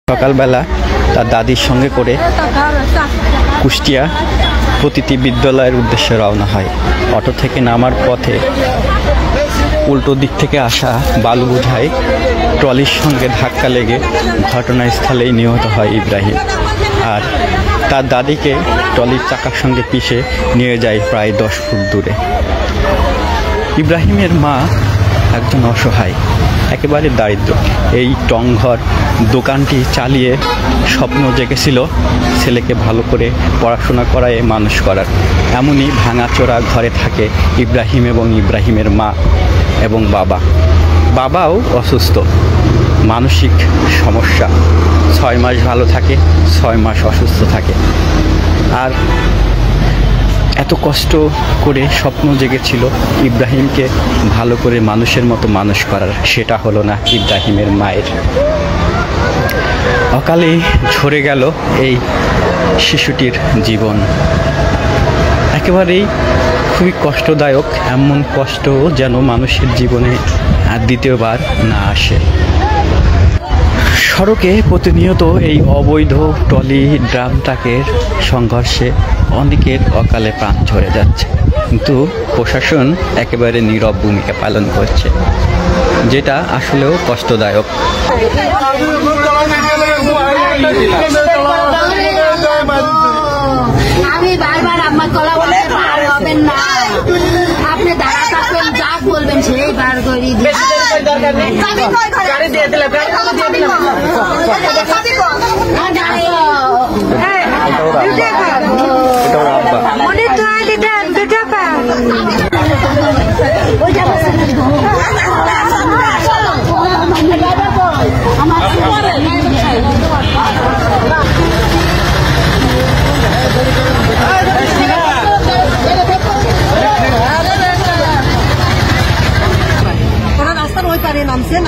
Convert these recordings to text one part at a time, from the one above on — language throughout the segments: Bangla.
সকালবেলা তার দাদির সঙ্গে করে কুষ্টিয়া প্রতিটি বিদ্যালয়ের উদ্দেশ্যে রওনা হয়। অটো থেকে নামার পথে উল্টো দিক থেকে আসা বালু বোঝাই ট্রলির সঙ্গে ধাক্কা লেগে ঘটনাস্থলেই নিহত হয় ইব্রাহিম। আর তার দাদিকে ট্রলির চাকার সঙ্গে পিষে নিয়ে যায় প্রায় 10 ফুট দূরে। ইব্রাহিমের মা একজন অসহায়, একেবারে দারিদ্র। এই টংঘর দোকানটি চালিয়ে স্বপ্ন জেগেছিল ছেলেকে ভালো করে পড়াশোনা করায় মানুষ করার। এমনই ভাঙাচোরা ঘরে থাকে ইব্রাহিম এবং ইব্রাহিমের মা এবং বাবাও অসুস্থ, মানসিক সমস্যা। 6 মাস ভালো থাকে, 6 মাস অসুস্থ থাকে। আর এত কষ্ট করে স্বপ্ন জেগেছিল ইব্রাহিমকে ভালো করে মানুষের মতো মানুষ করার, সেটা হলো না ইব্রাহিমের মায়ের। অকালে ঝরে গেল এই শিশুটির জীবন। একেবারেই খুবই কষ্টদায়ক, এমন কষ্ট যেন মানুষের জীবনে আর দ্বিতীয়বার না আসে। সড়কে প্রতিনিয়ত এই অবৈধ ট্রলি ড্রাম ট্রাকের সংঘর্ষে অনেকের অকালে প্রাণ ঝরে যাচ্ছে, কিন্তু প্রশাসন একেবারে নীরব ভূমিকা পালন করছে, যেটা আসলেও কষ্টদায়ক। আমি বারবার আমার কলা বলে পার হবেন না, আপনি দাঁড়া থাকবেন, যা বলবেন সেই বার করে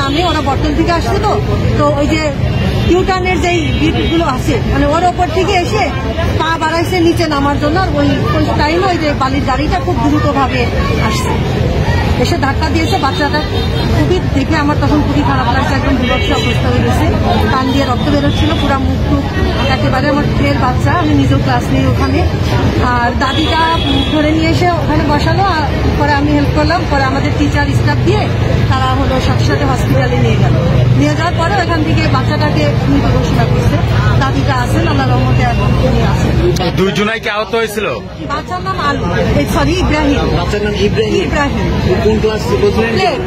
নামে ওরা বর্তমান থেকে আসছে। তো ওই যে ইউটার্নের যেই বিটগুলো আছে, মানে ওর ওপর থেকে এসে পা বাড়াইছে নিচে নামার জন্য। আর ওই টাইমে ওই যে বালির গাড়িটা খুব দ্রুতভাবে আসছে, এসে ধাক্কা দিয়েছে। বাচ্চাটা খুবই দেখে আমার তখন খুবই খারাপ লাগছে, একদম বিভৎস অবস্থা হয়ে গেছে, কান দিয়ে রক্ত বেরোচ্ছিল, পুরা মুখ টুক একেবারে। আমার ফের বাচ্চা, আমি নিজেও ক্লাস নেই ওখানে। আর দাদিটা ধরে নিয়ে এসে ওখানে বসালো, পরে আমি হেল্প করলাম। পরে আমাদের টিচার স্টাফ দিয়ে তারা হলো সাথে সাথে হসপিটালে নিয়ে গেল। নিয়ে যাওয়ার পরে ওখান থেকে বাচ্চাটাকে মৃত ঘোষণা করছে। দাদিটা আছেন, আল্লাহ রহমতে এখন তিনি আছেন। দুইজনাই কি আহত হয়েছিল? বাচ্চার নাম আলু, সরি ইব্রাহিম। বাচ্চার নাম ইব্রাহিম। কোন ক্লাস?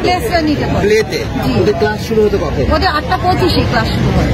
প্লে শ্রেণীতে। প্লেতে। ওদের ক্লাস শুরু হতে কখন? ওদের 8টা 25 ক্লাস শুরু হয়।